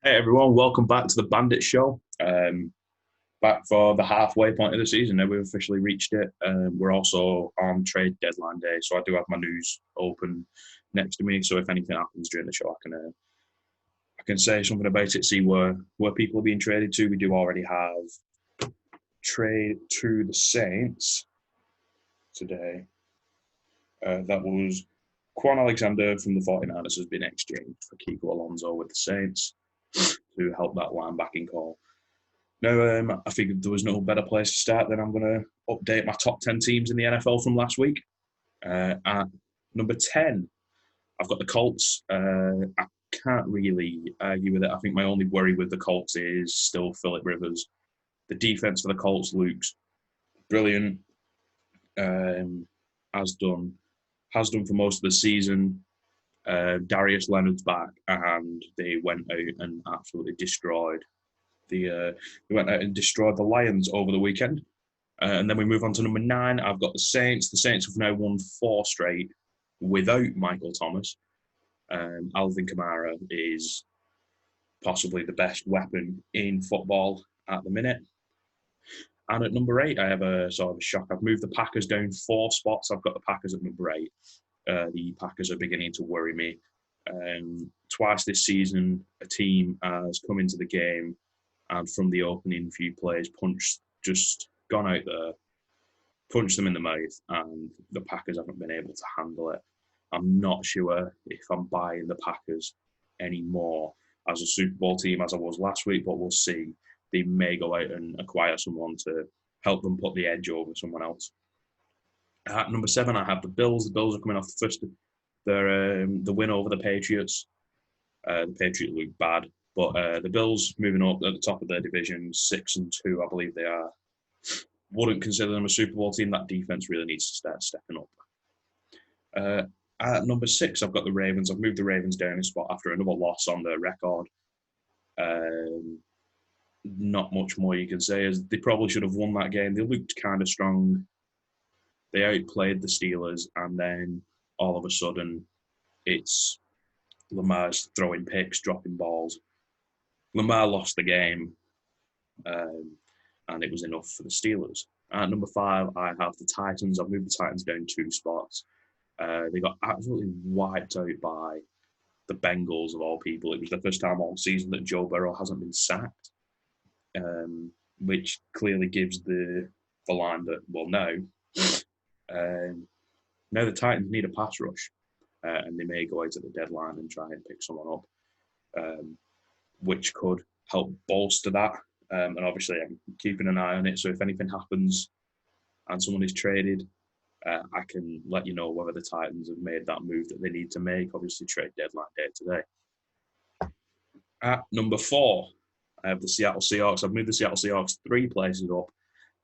Hey everyone, welcome back to the Bandits Show. Back for the halfway point of the season. Now we've officially reached it. We're also on trade deadline day, so I do have my news open next to me. So if anything happens during the show, I can say something about it. See where people are being traded to. We do already have trade to the Saints today. That was Quan Alexander from the 49ers has been exchanged for Kiko Alonso with the Saints to help that linebacking call. Now, I figured there was no better place to start than I'm going to update my top 10 teams in the NFL from last week. At number 10, I've got the Colts. I can't really argue with it. I think my only worry with the Colts is still Phillip Rivers. The defense for the Colts looks brilliant, has done for most of the season. Darius Leonard's back, and they went out and absolutely destroyed they went out and destroyed the Lions over the weekend. And then we move on to number 9. I've got the Saints. The Saints have now won 4 straight without Michael Thomas. Alvin Kamara is possibly the best weapon in football at the minute. And at number 8, I have a sort of a shock. I've moved the Packers down 4 spots. I've got the Packers at number 8. The Packers are beginning to worry me. Twice this season, a team has come into the game and from the opening few plays, gone out there, punched them in the mouth, and the Packers haven't been able to handle it. I'm not sure if I'm buying the Packers anymore as a Super Bowl team as I was last week, but we'll see. They may go out and acquire someone to help them put the edge over someone else. At number 7, I have the Bills. The Bills are coming off the win over the Patriots. The Patriots look bad. But the Bills moving up at the top of their division, 6-2, I believe they are. Wouldn't consider them a Super Bowl team. That defense really needs to start stepping up. At number 6, I've got the Ravens. I've moved the Ravens down a spot after another loss on their record. Not much more you can say. As they probably should have won that game. They looked kind of strong. They outplayed the Steelers, and then all of a sudden, it's Lamar's throwing picks, dropping balls. Lamar lost the game, and it was enough for the Steelers. At number 5, I have the Titans. I've moved the Titans down 2 spots. They got absolutely wiped out by the Bengals, of all people. It was the first time all season that Joe Burrow hasn't been sacked, which clearly gives the line that, well, now the Titans need a pass rush, and they may go out at the deadline and try and pick someone up. Which could help bolster that. And obviously, I'm keeping an eye on it. So if anything happens and someone is traded, I can let you know whether the Titans have made that move that they need to make. Obviously, trade deadline day today. At number 4, I have the Seattle Seahawks. I've moved the Seattle Seahawks 3 places up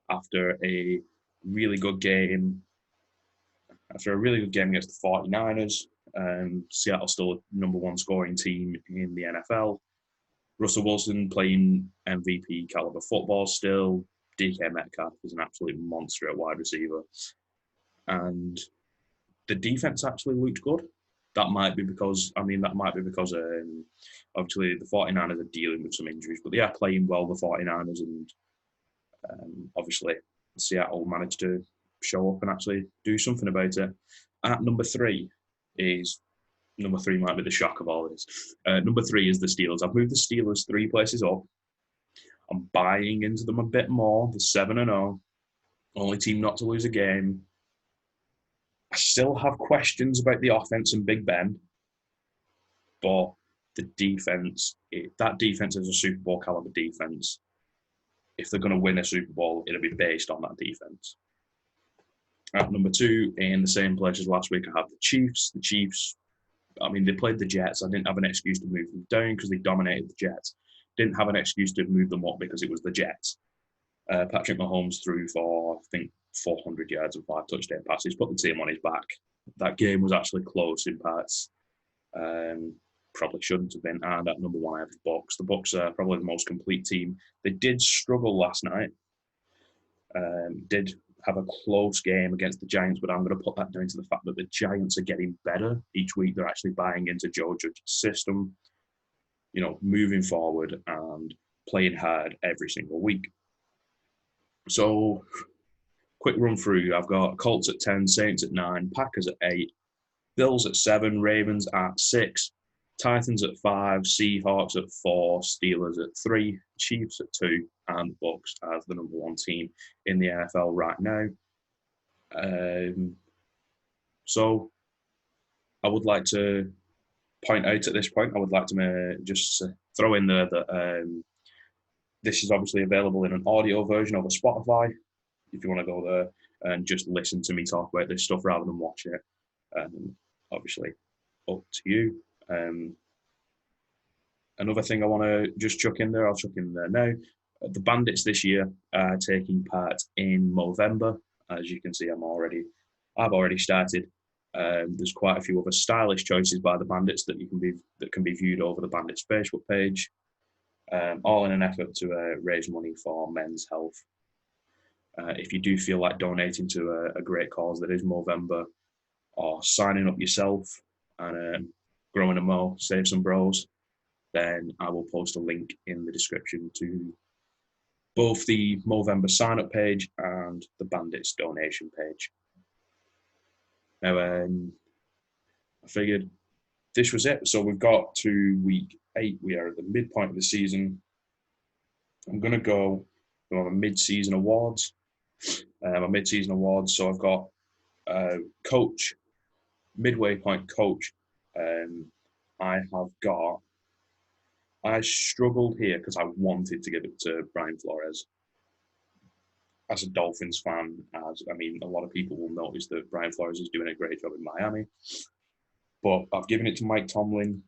after a really good game. After a really good game against the 49ers, Seattle's still a number 1 scoring team in the NFL. Russell Wilson playing MVP caliber football still. DK Metcalf is an absolute monster at wide receiver. And the defense actually looked good. That might be because obviously the 49ers are dealing with some injuries, but they are playing well, the 49ers, and obviously Seattle managed to show up and actually do something about it. At number 3 might be the shock of all this. Number 3 is the Steelers. I've moved the Steelers 3 places up. I'm buying into them a bit more. The 7-0, only team not to lose a game. I still have questions about the offense and Big Ben, but the defense, that defense is a Super Bowl caliber defense. If they're going to win a Super Bowl, it'll be based on that defense. At number 2, in the same place as last week, I have the Chiefs. The Chiefs, they played the Jets. I didn't have an excuse to move them down because they dominated the Jets. Didn't have an excuse to move them up because it was the Jets. Patrick Mahomes threw for, I think, 400 yards and 5 touchdown passes, put the team on his back. That game was actually close in parts. Probably shouldn't have been. And at number 1, I have the Bucs. The Bucs are probably the most complete team. They did struggle last night. Did have a close game against the Giants, but I'm going to put that down to the fact that the Giants are getting better each week. They're actually buying into Joe Judge's system. moving forward and playing hard every single week. So, quick run through. I've got Colts at 10, Saints at 9, Packers at 8, Bills at 7, Ravens at 6, Titans at 5, Seahawks at 4, Steelers at 3, Chiefs at 2, and Bucks as the number 1 team in the NFL right now. So I would like to point out at this point, I would like to just throw in there that this is obviously available in an audio version over Spotify. If you want to go there and just listen to me talk about this stuff rather than watch it, obviously up to you. Another thing I want to just chuck in there, I'll chuck in there now. The Bandits this year are taking part in Movember. As you can see, I've already started. There's quite a few other stylish choices by the Bandits that can be viewed over the Bandits Facebook page, all in an effort to raise money for men's health. If you do feel like donating to a great cause that is Movember, or signing up yourself and growing a mo, save some bros, then I will post a link in the description to both the Movember sign-up page and the Bandits donation page. Now, I figured this was it. So we've got to week 8. We are at the midpoint of the season. I'm going to go on a MidSeason Awards. So I've got coach, midway point coach. I struggled here because I wanted to give it to Brian Flores. As a Dolphins fan, a lot of people will notice that Brian Flores is doing a great job in Miami. But I've given it to Mike Tomlin.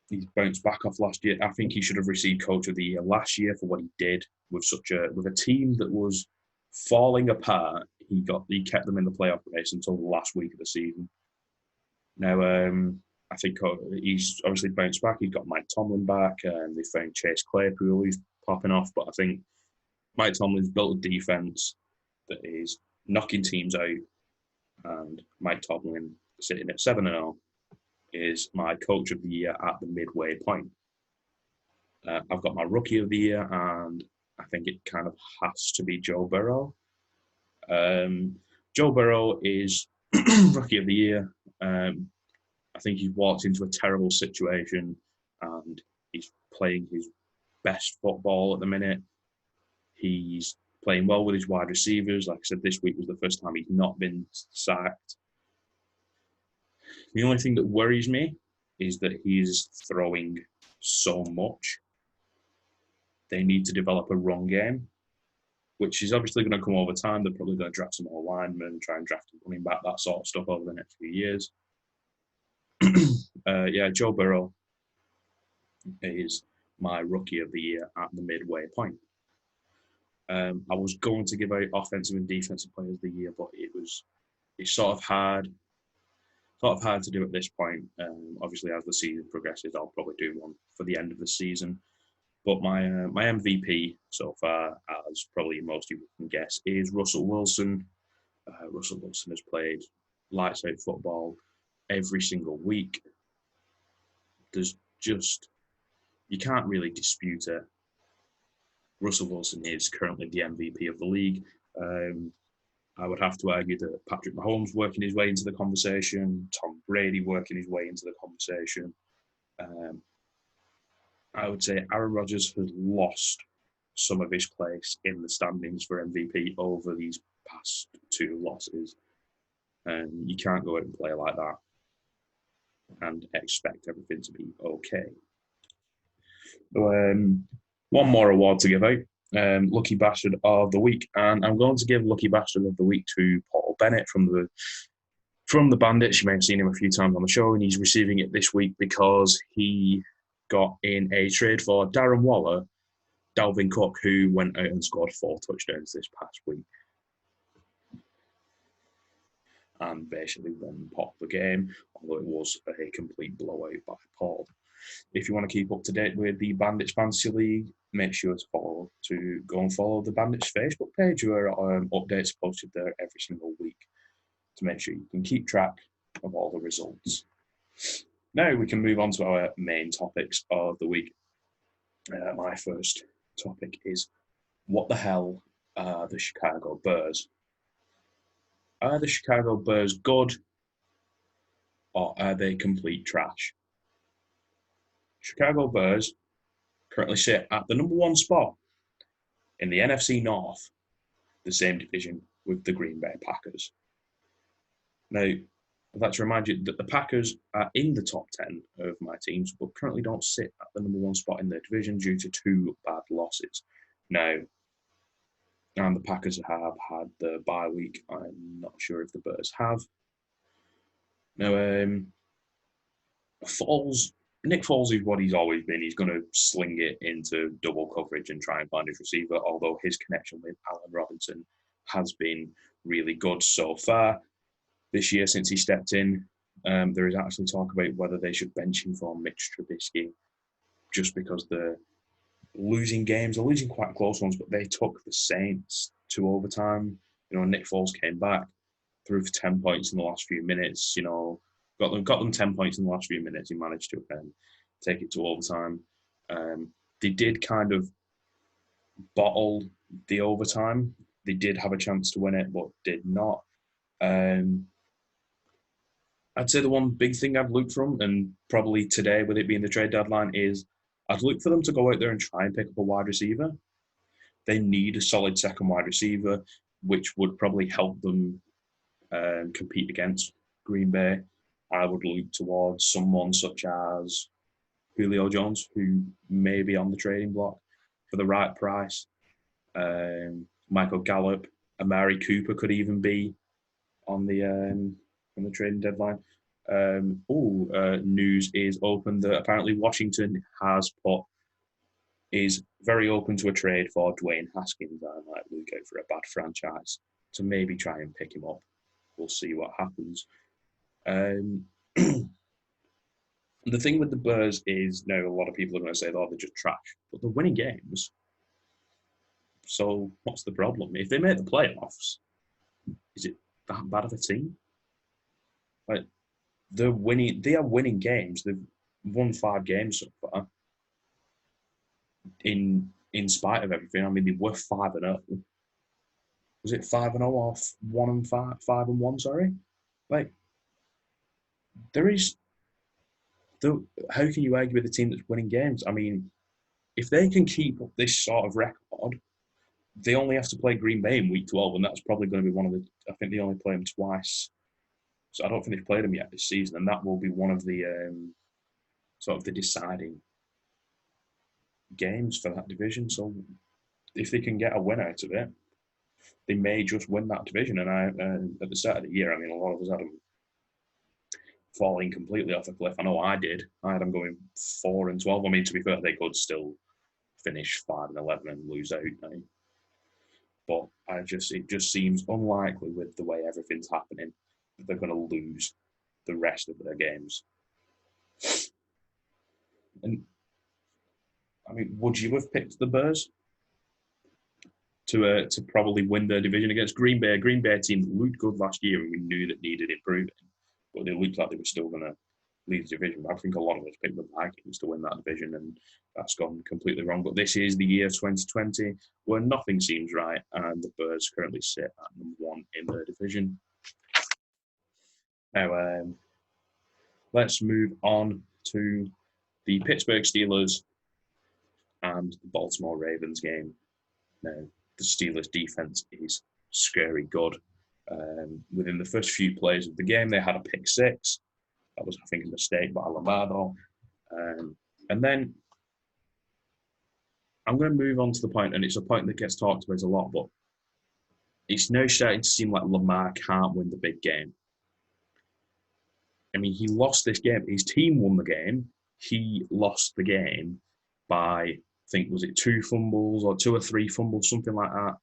He's bounced back off last year. I think he should have received Coach of the Year last year for what he did with a team that was falling apart. He kept them in the playoff race until the last week of the season. Now, I think he's obviously bounced back. He's got Mike Tomlin back, and they found Chase Claypool, who's popping off. But I think Mike Tomlin's built a defense that is knocking teams out, and Mike Tomlin, sitting at 7-0, is my Coach of the Year at the midway point. I've got my Rookie of the Year, and I think it kind of has to be Joe Burrow. Joe Burrow is Rookie of the Year. I think he's walked into a terrible situation, and he's playing his best football at the minute. He's playing well with his wide receivers. Like I said, this week was the first time he's not been sacked. The only thing that worries me is that he's throwing so much. They need to develop a run game, which is obviously going to come over time. They're probably going to draft some more linemen, try and draft a running back, that sort of stuff over the next few years. Joe Burrow is my Rookie of the Year at the midway point. I was going to give out offensive and defensive players of the year, but it's sort of hard to do at this point. Obviously, as the season progresses, I'll probably do one for the end of the season. But my MVP so far, as probably most of you can guess, is Russell Wilson. Russell Wilson has played lights out football every single week. You can't really dispute it. Russell Wilson is currently the MVP of the league. I would have to argue that Patrick Mahomes working his way into the conversation, Tom Brady working his way into the conversation. I would say Aaron Rodgers has lost some of his place in the standings for MVP over these past 2 losses. You can't go out and play like that and expect everything to be okay. One more award to give out. Lucky Bastard of the Week, and I'm going to give Lucky Bastard of the Week to Paul Bennett from the Bandits. You may have seen him a few times on the show, and he's receiving it this week because he got in a trade for Darren Waller, Dalvin Cook, who went out and scored 4 touchdowns this past week and basically won Paul the game, although it was a complete blowout by Paul. If you want to keep up to date with the Bandits Fantasy League, make sure to go and follow the Bandits Facebook page, where updates are posted there every single week to make sure you can keep track of all the results. Now we can move on to our main topics of the week. My first topic is, what the hell are the Chicago Bears? Are the Chicago Bears good, or are they complete trash? Chicago Bears currently sit at the number one spot in the NFC North, the same division with the Green Bay Packers. Now, I'd like to remind you that the Packers are in the top 10 of my teams, but currently don't sit at the number one spot in their division due to 2 bad losses. Now, and the Packers have had the bye week. I'm not sure if the Bears have. Now, Nick Foles is what he's always been. He's going to sling it into double coverage and try and find his receiver, although his connection with Allen Robinson has been really good so far. This year, since he stepped in, there is actually talk about whether they should bench him for Mitch Trubisky, just because they're losing games. They're losing quite close ones, but they took the Saints to overtime. Nick Foles came back, threw for 10 points in the last few minutes. Got them 10 points in the last few minutes. He managed to take it to overtime. They did kind of bottle the overtime. They did have a chance to win it, but did not. I'd say the one big thing I'd look from, and probably today with it being the trade deadline, is I'd look for them to go out there and try and pick up a wide receiver. They need a solid second wide receiver, which would probably help them compete against Green Bay. I would look towards someone such as Julio Jones, who may be on the trading block for the right price. Michael Gallup, Amari Cooper could even be on the trading deadline. News is open that apparently Washington is very open to a trade for Dwayne Haskins. I might really go for a bad franchise to maybe try and pick him up. We'll see what happens. The thing with the Bears is, now a lot of people are going to say, they're just trash, but they're winning games. So what's the problem? If they make the playoffs, is it that bad of a team? Like, they are winning games. They've won 5 games so far. In spite of everything, I mean, they were 5-0. Was it 5-0 or 5-1? Sorry, like how can you argue with a team that's winning games? I mean, if they can keep up this sort of record, they only have to play Green Bay in week 12, and that's probably going to be I think they only play them twice. So I don't think they've played them yet this season, and that will be one of the sort of the deciding games for that division. So if they can get a win out of it, they may just win that division. And at the start of the year, I mean, a lot of us had them falling completely off a cliff. I know I did. I had them going 4-12. I mean, to be fair, they could still finish 5-11 and lose out now. But it just seems unlikely with the way everything's happening that they're going to lose the rest of their games. And I mean, would you have picked the Bears to probably win their division against Green Bay? A Green Bay team that looked good last year, and we knew that needed improving, but they looked like they were still going to lead the division. I think a lot of us picked the Vikings to win that division, and that's gone completely wrong. But this is the year 2020 where nothing seems right, and the Bears currently sit at number 1 in their division. Now, let's move on to the Pittsburgh Steelers and the Baltimore Ravens game. Now, the Steelers' defense is scary good. Within the first few plays of the game, they had a pick 6. That was, I think, a mistake by Lombardo. And then I'm going to move on to the point, and it's a point that gets talked about a lot, but it's now starting to seem like Lamar can't win the big game. I mean, he lost this game. His team won the game. He lost the game by, I think, was it 2 fumbles or 2 or 3 fumbles, something like that.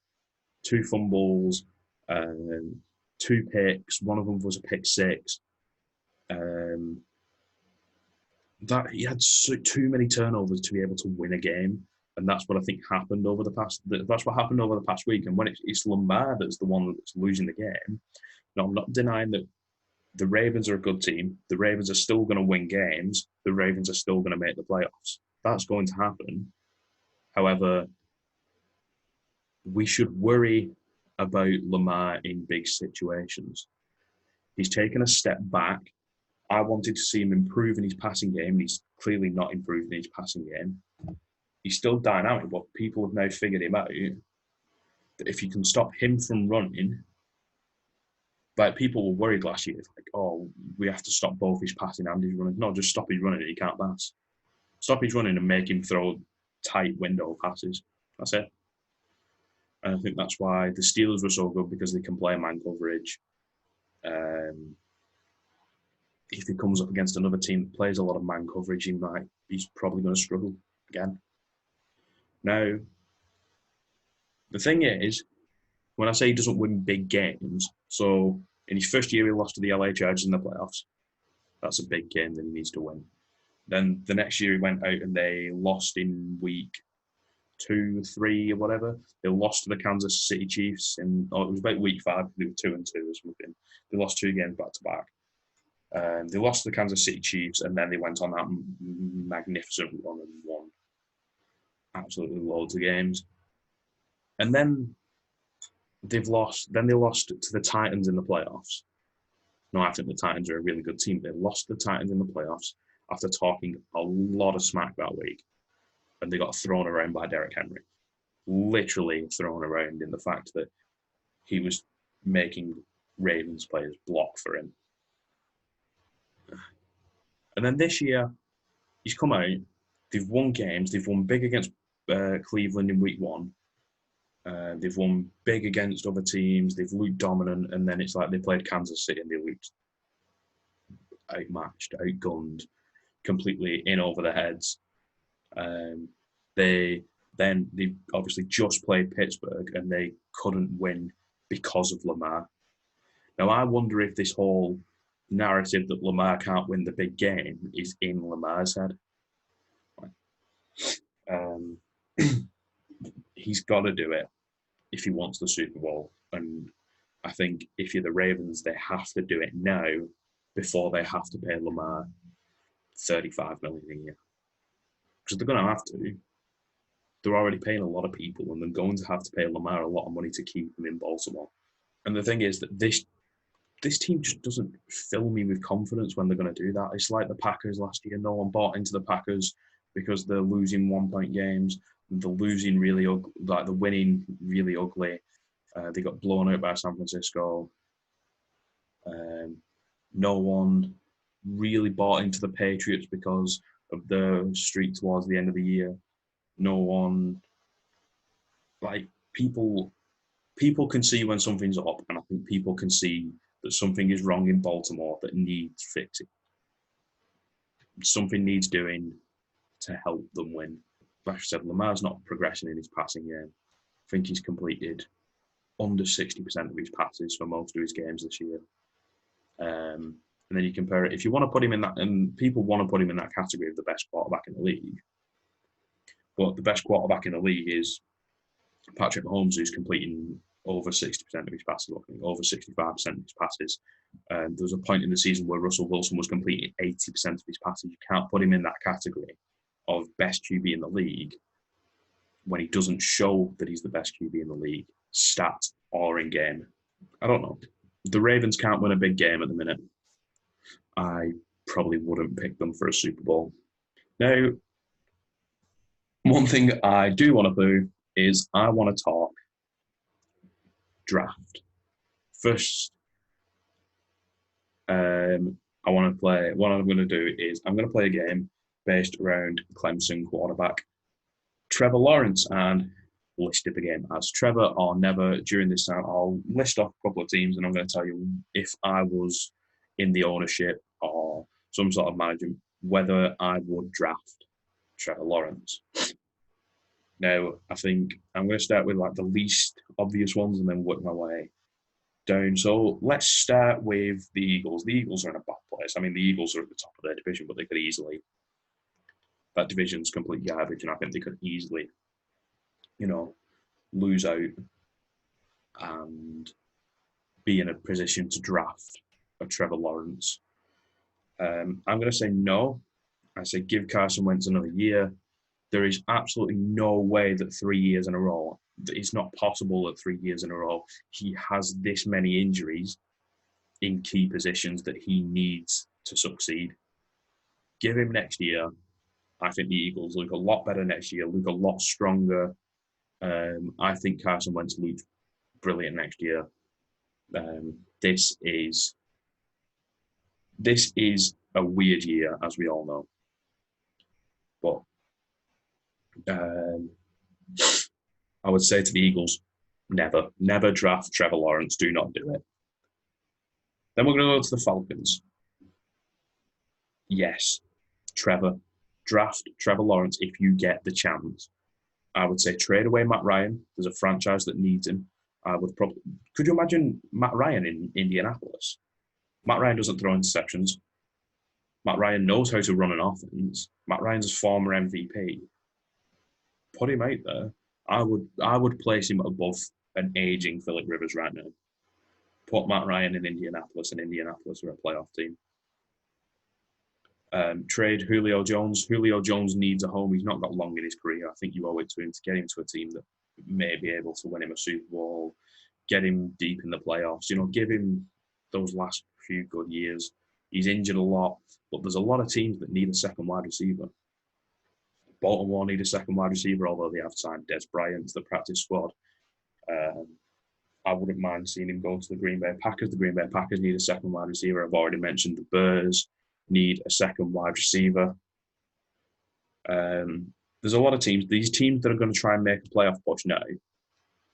2 fumbles, 2 picks. One of them was a pick 6. That he had too many turnovers to be able to win a game, and that's what I think happened over the past. That's what happened over the past week. And when it's Lamar that's the one that's losing the game. No, I'm not denying that The Ravens are a good team. The Ravens are still going to win games. The Ravens are still going to make the playoffs. That's going to happen. However, we should worry about Lamar in big situations. He's taken a step back. I wanted to see him improve in his passing game. He's clearly not improved in his passing game. He's still dynamic, but people have now figured him out that if you can stop him from running, like people were worried last year, like, oh, we have to stop both his passing and his running. No, just stop his running and he can't pass. Stop his running and make him throw tight window passes. That's it. And I think that's why the Steelers were so good, because they can play man coverage. If he comes up against another team that plays a lot of man coverage, he's probably going to struggle again. Now, the thing is, when I say he doesn't win big games, so in his first year he lost to the LA Chargers in the playoffs. That's a big game that he needs to win. Then the next year he went out and they lost in week 2, 3, or whatever. They lost to the Kansas City Chiefs it was about week 5. They were 2-2 or something. They lost 2 games back to back. They lost to the Kansas City Chiefs, and then they went on that magnificent run and won absolutely loads of games. And then they lost to the Titans in the playoffs. No, I think the Titans are a really good team. They lost to the Titans in the playoffs after talking a lot of smack that week, and they got thrown around by Derrick Henry. Literally thrown around in the fact that he was making Ravens players block for him. And then this year, he's come out, they've won games, they've won big against Cleveland in week 1. They've won big against other teams, they've looked dominant, and then it's like they played Kansas City and they looked outmatched, outgunned, completely in over their heads. They obviously just played Pittsburgh and they couldn't win because of Lamar. Now, I wonder if this whole narrative that Lamar can't win the big game is in Lamar's head. He's got to do it if he wants the Super Bowl. And I think if you're the Ravens, they have to do it now before they have to pay Lamar $35 million a year. Because they're going to have to. They're already paying a lot of people, and they're going to have to pay Lamar a lot of money to keep him in Baltimore. And the thing is that this team just doesn't fill me with confidence when they're going to do that. It's like the Packers last year. No one bought into the Packers because they're losing 1-point games. They're losing really ugly, like they're winning really ugly. They got blown out by San Francisco. No one really bought into the Patriots because of the streak towards the end of the year. No one, like, people can see when something's up, and I think people can see that something is wrong in Baltimore that needs fixing. Something needs doing to help them win. Like I said, Lamar's not progressing in his passing game. I think he's completed under 60% of his passes for most of his games this year. And then you compare it, if you want to put him in that, and people want to put him in that category of the best quarterback in the league, but the best quarterback in the league is Patrick Mahomes, who's completing over 60% of his passes, over 65% of his passes. There was a point in the season where Russell Wilson was completing 80% of his passes. You can't put him in that category of best QB in the league when he doesn't show that he's the best QB in the league, stat or in game. I don't know. The Ravens can't win a big game at the minute. I probably wouldn't pick them for a Super Bowl. Now, one thing I do want to do is I want to talk draft. First, I want to play, what I'm going to do is I'm going to play a game based around Clemson quarterback Trevor Lawrence, and listed the game as Trevor or Never. During this time, I'll list off a couple of teams and I'm going to tell you if I was in the ownership or some sort of management, whether I would draft Trevor Lawrence. Now, I think I'm going to start with like the least obvious ones and then work my way down. So let's start with the Eagles. The Eagles are in a bad place. I mean, the Eagles are at the top of their division, but they could easily, that division's complete garbage, and I think they could easily, lose out and be in a position to draft a Trevor Lawrence. I'm going to say no. I say give Carson Wentz another year. There is absolutely no way that 3 years in a row, it's not possible that 3 years in a row, he has this many injuries in key positions that he needs to succeed. Give him next year. I think the Eagles look a lot better next year, look a lot stronger. I think Carson Wentz looks brilliant next year. This is a weird year, as we all know. But I would say to the Eagles, never draft Trevor Lawrence. Do not do it. Then we're going to go to the Falcons. Yes, draft Trevor Lawrence if you get the chance. I would say trade away Matt Ryan. There's a franchise that needs him. Could you imagine Matt Ryan in Indianapolis? Matt Ryan doesn't throw interceptions. Matt Ryan knows how to run an offense. Matt Ryan's a former MVP. Put him out there. I would place him above an aging Philip Rivers right now. Put Matt Ryan in Indianapolis, and Indianapolis are a playoff team. Trade Julio Jones. Julio Jones needs a home. He's not got long in his career. I think you owe it to him to get him to a team that may be able to win him a Super Bowl, get him deep in the playoffs. Give him those last few good years. He's injured a lot, but there's a lot of teams that need a second wide receiver. Baltimore need a second wide receiver, although they have signed Des Bryant to the practice squad. I wouldn't mind seeing him go to the Green Bay Packers. The Green Bay Packers need a second wide receiver. I've already mentioned the Bears need a second wide receiver. There's a lot of teams. These teams that are going to try and make a playoff push now,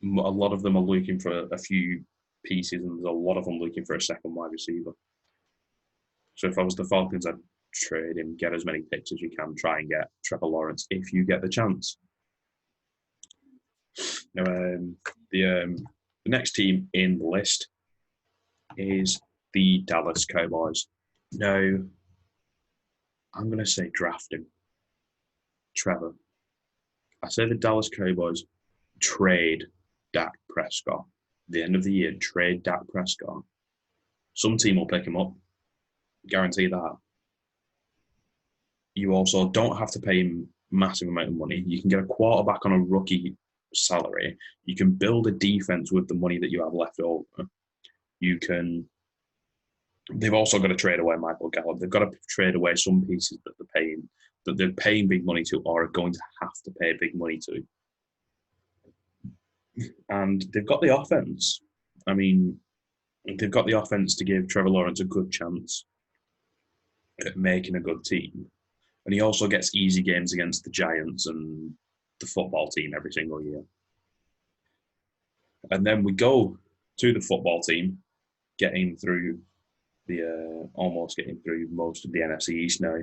a lot of them are looking for a few pieces, and there's a lot of them looking for a second wide receiver. So if I was the Falcons, I'd trade him, get as many picks as you can, try and get Trevor Lawrence if you get the chance. Now, the next team in the list is the Dallas Cowboys. Now, I'm going to say draft him. Trevor. I say the Dallas Cowboys trade Dak Prescott. At the end of the year, trade Dak Prescott. Some team will pick him up. Guarantee that. You also don't have to pay him massive amount of money. You can get a quarterback on a rookie salary. You can build a defense with the money that you have left over. They've also got to trade away Michael Gallup. They've got to trade away some pieces that they're paying big money to, or are going to have to pay big money to. And they've got the offense. I mean, they've got the offense to give Trevor Lawrence a good chance at making a good team. And he also gets easy games against the Giants and the football team every single year. And then we go to the football team, almost getting through most of the NFC East now.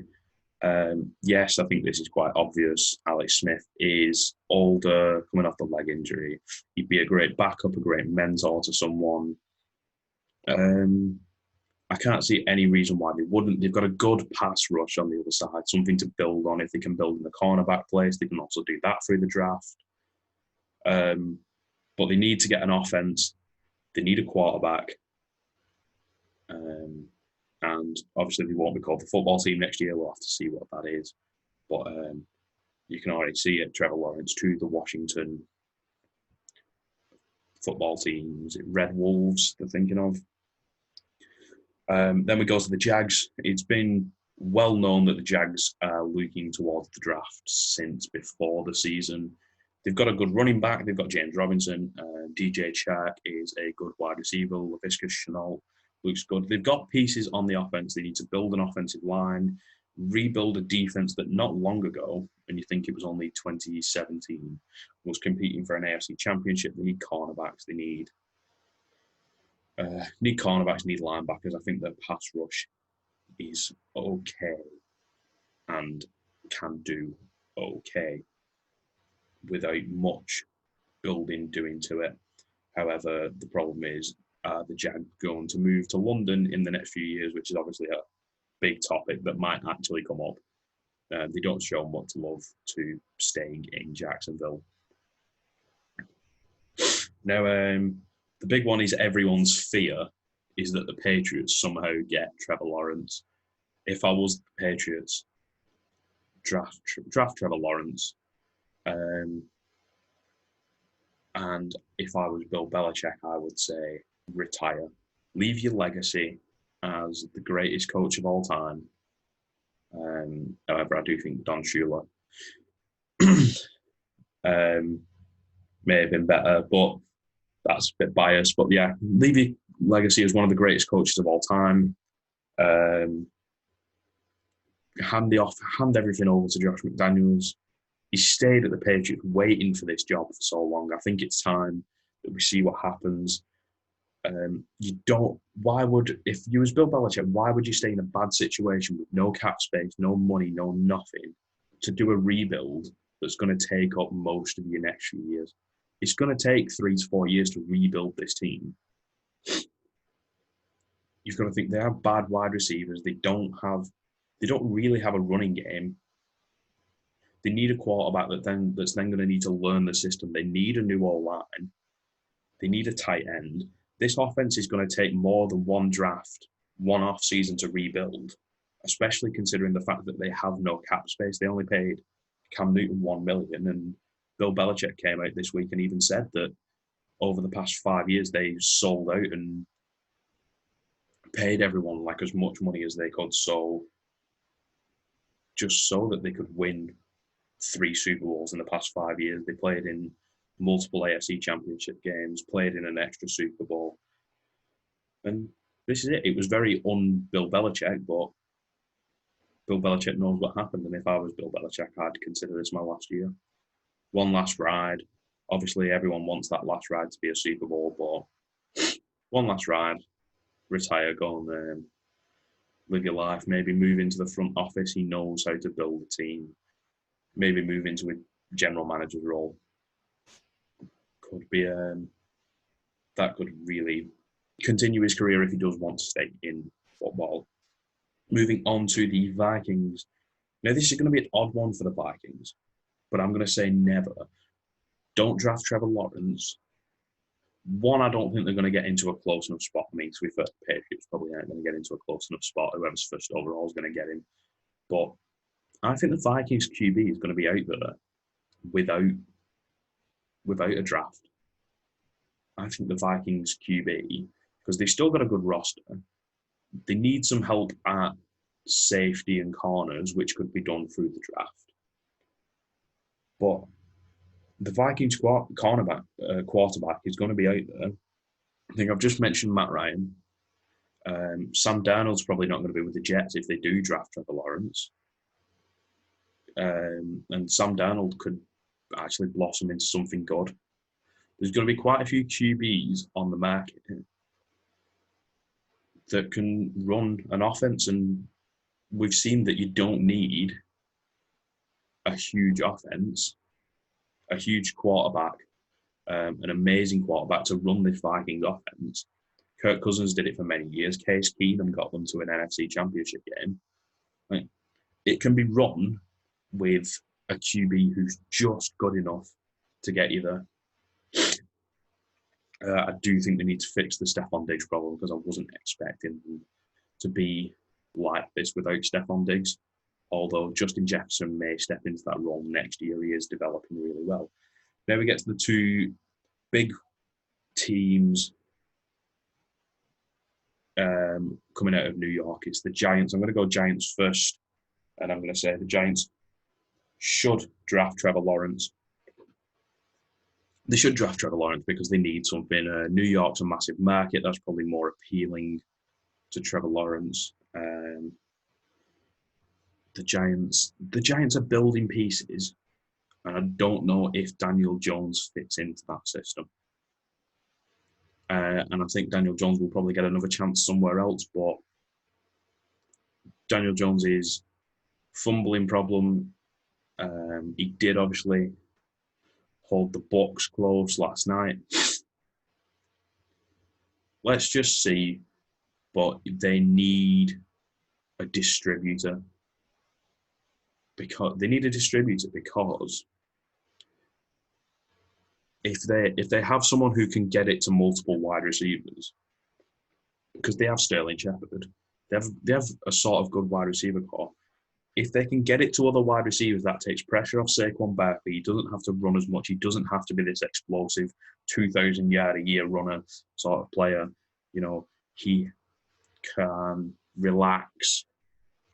Yes, I think this is quite obvious. Alex Smith is older, coming off the leg injury. He'd be a great backup, a great mentor to someone. I can't see any reason why they wouldn't. They've got a good pass rush on the other side, something to build on. If they can build in the cornerback place, they can also do that through the draft. But they need to get an offense. They need a quarterback. And obviously they won't be called the football team next year. We'll have to see what that is. But you can already see it. Trevor Lawrence to the Washington football team. Is it Red Wolves they're thinking of? Then we go to the Jags. It's been well known that the Jags are looking towards the draft since before the season. They've got a good running back. They've got James Robinson. DJ Chark is a good wide receiver. Laviska Shenault looks good. They've got pieces on the offense. They need to build an offensive line, rebuild a defense that not long ago, and you think it was only 2017, was competing for an AFC championship. They need cornerbacks. They need cornerbacks, need linebackers. I think their pass rush is okay and can do okay without much building doing to it. However, the problem is the Jags going to move to London in the next few years, which is obviously a big topic that might actually come up. They don't show much love to staying in Jacksonville. Now, the big one is everyone's fear is that the Patriots somehow get Trevor Lawrence. If I was the Patriots, draft Trevor Lawrence. And if I was Bill Belichick, I would say retire. Leave your legacy as the greatest coach of all time. However, I do think Don Shula may have been better, but that's a bit biased. But yeah, leave your legacy as one of the greatest coaches of all time. Hand everything over to Josh McDaniels. He stayed at the Patriots waiting for this job for so long. I think it's time that we see what happens. If you was Bill Belichick, why would you stay in a bad situation with no cap space, no money, no nothing, to do a rebuild that's going to take up most of your next few years? It's going to take 3 to 4 years to rebuild this team. You've got to think they have bad wide receivers. They don't really have a running game. They need a quarterback that's then going to need to learn the system. They need a new O-line. They need a tight end. This offense is going to take more than one draft, one off season to rebuild, especially considering the fact that they have no cap space. They only paid Cam Newton $1 million, and Bill Belichick came out this week and even said that over the past 5 years they sold out and paid everyone like as much money as they could, just so that they could win 3 Super Bowls in the past 5 years. They played in multiple AFC Championship games, played in an extra Super Bowl. And this is it. It was very un-Bill Belichick, but Bill Belichick knows what happened. And if I was Bill Belichick, I'd consider this my last year. One last ride. Obviously, everyone wants that last ride to be a Super Bowl, but one last ride, retire, go and live your life, maybe move into the front office. He knows how to build a team. Maybe move into a general manager's role. Could be that could really continue his career if he does want to stay in football. Moving on to the Vikings. Now, this is going to be an odd one for the Vikings, but I'm going to say never. Don't draft Trevor Lawrence. One, I don't think they're going to get into a close enough spot. I mean, to be fair, the Patriots probably aren't going to get into a close enough spot. Whoever's first overall is going to get him. But I think the Vikings QB is going to be out there without a draft. I think the Vikings QB, because they've still got a good roster, they need some help at safety and corners, which could be done through the draft. But the Vikings quarterback is going to be out there. I think I've just mentioned Matt Ryan. Sam Darnold's probably not going to be with the Jets if they do draft Trevor Lawrence. And Sam Darnold could actually blossom into something good. There's going to be quite a few QBs on the market that can run an offense, and we've seen that you don't need a huge offense, a huge quarterback, an amazing quarterback to run this Vikings offense. Kirk Cousins did it for many years. Case Keenum got them to an NFC Championship game. Like, it can be run with a QB who's just good enough to get you there. I do think they need to fix the Stephon Diggs problem, because I wasn't expecting them to be like this without Stephon Diggs. Although Justin Jefferson may step into that role next year. He is developing really well. Now we get to the 2 big teams coming out of New York. It's the Giants. I'm going to go Giants first, and I'm going to say the Giants should draft Trevor Lawrence. They should draft Trevor Lawrence because they need something. New York's a massive market. That's probably more appealing to Trevor Lawrence. The Giants are building pieces, and I don't know if Daniel Jones fits into that system. And I think Daniel Jones will probably get another chance somewhere else, but Daniel Jones' fumbling problem, he did obviously hold the Bucs close last night. Let's just see, but they need a distributor. Because if they have someone who can get it to multiple wide receivers, because they have Sterling Shepard. They have a sort of good wide receiver core. If they can get it to other wide receivers, that takes pressure off Saquon Barkley. He doesn't have to run as much. He doesn't have to be this explosive 2,000-yard-a-year runner sort of player. He can relax,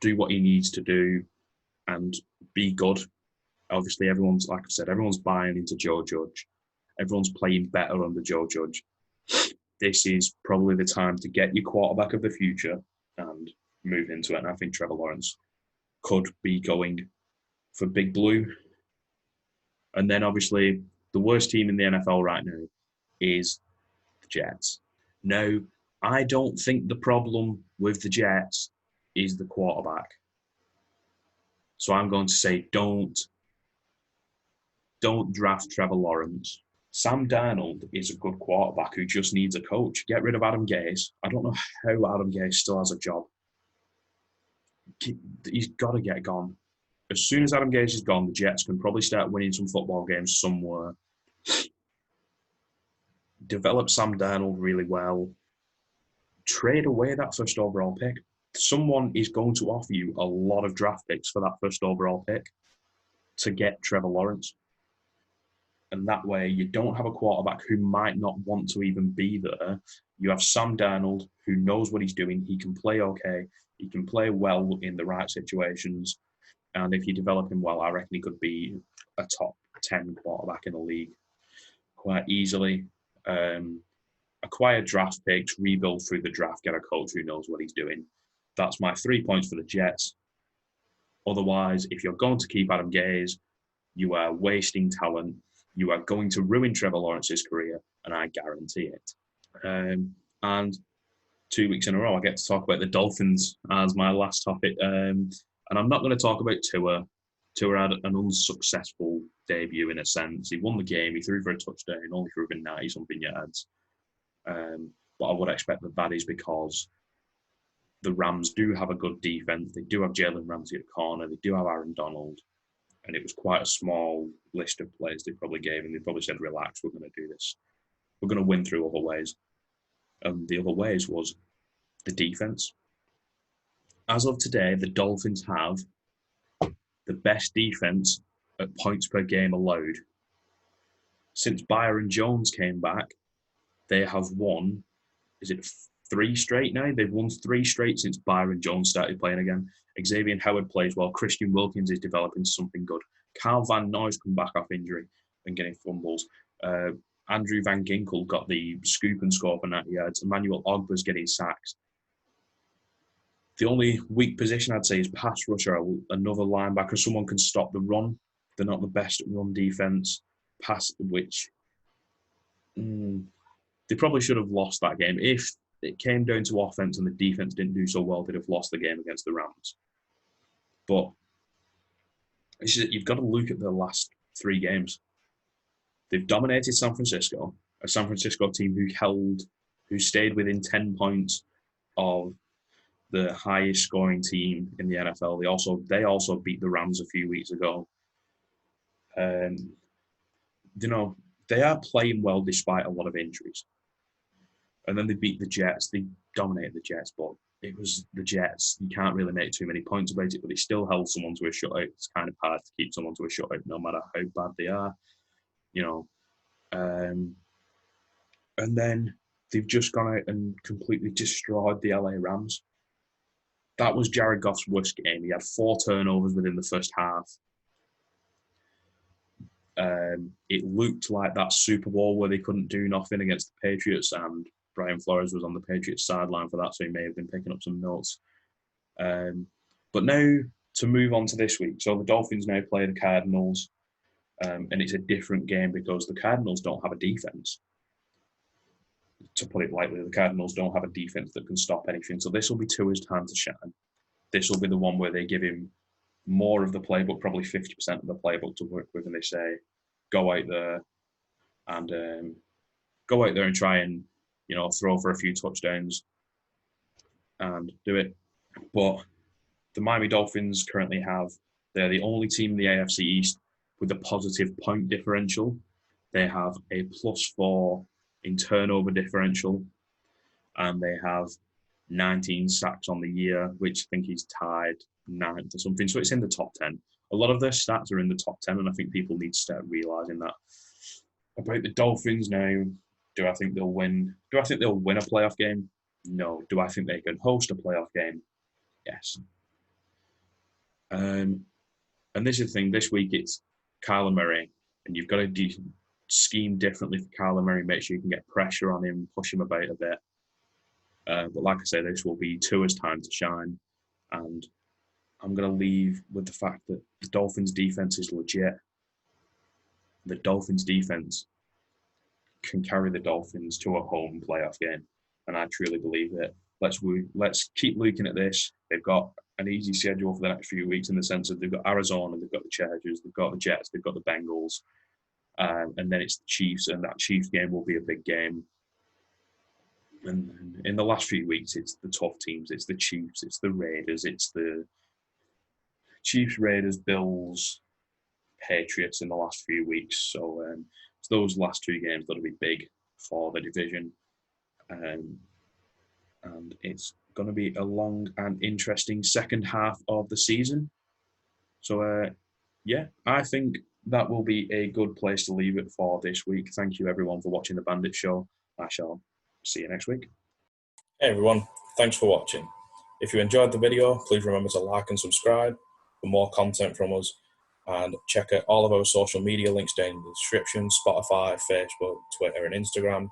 do what he needs to do, and be good. Obviously, everyone's buying into Joe Judge. Everyone's playing better under Joe Judge. This is probably the time to get your quarterback of the future and move into it. And I think Trevor Lawrence could be going for Big Blue. And then obviously the worst team in the NFL right now is the Jets. Now, I don't think the problem with the Jets is the quarterback. So I'm going to say don't draft Trevor Lawrence. Sam Darnold is a good quarterback who just needs a coach. Get rid of Adam Gase. I don't know how Adam Gase still has a job. He's got to get gone. As soon as Adam Gase is gone, the Jets can probably start winning some football games somewhere. Develop Sam Darnold really well. Trade away that first overall pick. Someone is going to offer you a lot of draft picks for that first overall pick to get Trevor Lawrence. And that way you don't have a quarterback who might not want to even be there. You have Sam Darnold who knows what he's doing. He can play okay. He can play well in the right situations. And if you develop him well, I reckon he could be a top 10 quarterback in the league quite easily. Acquire draft picks, rebuild through the draft, get a coach who knows what he's doing. That's my 3 points for the Jets. Otherwise, if you're going to keep Adam Gase, you are wasting talent. You are going to ruin Trevor Lawrence's career, and I guarantee it. And 2 weeks in a row, I get to talk about the Dolphins as my last topic. And I'm not going to talk about Tua. Tua had an unsuccessful debut in a sense. He won the game. He threw for a touchdown, only threw for 90-something yards. But I would expect that is because the Rams do have a good defense. They do have Jalen Ramsey at corner. They do have Aaron Donald. And it was quite a small list of players they probably gave, and they probably said, relax, we're going to do this. We're going to win through other ways. And the other ways was the defense. As of today, the Dolphins have the best defense at points per game allowed. Since Byron Jones came back, they have won, is it 3 straight now? They've won 3 straight since Byron Jones started playing again. Xavier Howard plays well. Christian Wilkins is developing something good. Carl Van Noy's come back off injury and getting fumbles. Andrew Van Ginkel got the scoop and score for 90 yards. Emmanuel Ogba's getting sacks. The only weak position I'd say is pass rusher, another linebacker. Someone can stop the run. They're not the best at run defense. They probably should have lost that game. If it came down to offense and the defense didn't do so well, they'd have lost the game against the Rams. But you've got to look at the last 3 games. They've dominated San Francisco, a San Francisco team who stayed within 10 points of the highest scoring team in the NFL. They also beat the Rams a few weeks ago. They are playing well despite a lot of injuries. And then they beat the Jets. They dominated the Jets, but it was the Jets. You can't really make too many points about it, but they still held someone to a shutout. It's kind of hard to keep someone to a shutout no matter how bad they are. And then they've just gone out and completely destroyed the LA Rams. That was Jared Goff's worst game. He had 4 turnovers within the first half. It looked like that Super Bowl where they couldn't do nothing against the Patriots, and Brian Flores was on the Patriots sideline for that, so he may have been picking up some notes. But now to move on to this week. So the Dolphins now play the Cardinals, and it's a different game because the Cardinals don't have a defense. To put it lightly, the Cardinals don't have a defense that can stop anything. So this will be Tua's time to shine. This will be the one where they give him more of the playbook, probably 50% of the playbook to work with, and they say, go out there and try and throw for a few touchdowns and do it. But the Miami Dolphins currently they're the only team in the AFC East with a positive point differential. They have a +4 in turnover differential, and they have 19 sacks on the year, which I think he's tied ninth or something. So it's in the top 10. A lot of their stats are in the top 10, and I think people need to start realising that. About the Dolphins now, do I think they'll win? Do I think they'll win a playoff game? No. Do I think they can host a playoff game? Yes. And this is the thing. This week it's Kyler Murray, and you've got to scheme differently for Kyler Murray. Make sure you can get pressure on him, push him about a bit. But like I say, this will be Tua's time to shine, and I'm going to leave with the fact that the Dolphins' defense is legit. The Dolphins' defense can carry the Dolphins to a home playoff game, and I truly believe it. Let's keep looking at this. They've got an easy schedule for the next few weeks in the sense of they've got Arizona, they've got the Chargers, they've got the Jets, they've got the Bengals, and then it's the Chiefs, and that Chiefs game will be a big game. And in the last few weeks, it's the tough teams. It's the Chiefs, it's the Raiders, it's the Chiefs, Raiders, Bills, Patriots in the last few weeks. So it's those last two games that'll be big for the division. And it's going to be a long and interesting second half of the season. So, I think that will be a good place to leave it for this week. Thank you, everyone, for watching the Bandits Show. I shall see you next week. Hey, everyone. Thanks for watching. If you enjoyed the video, please remember to like and subscribe for more content from us. And check out all of our social media links down in the description: Spotify, Facebook, Twitter, and Instagram.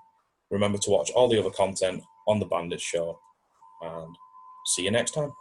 Remember to watch all the other content on the Bandits Show. And see you next time.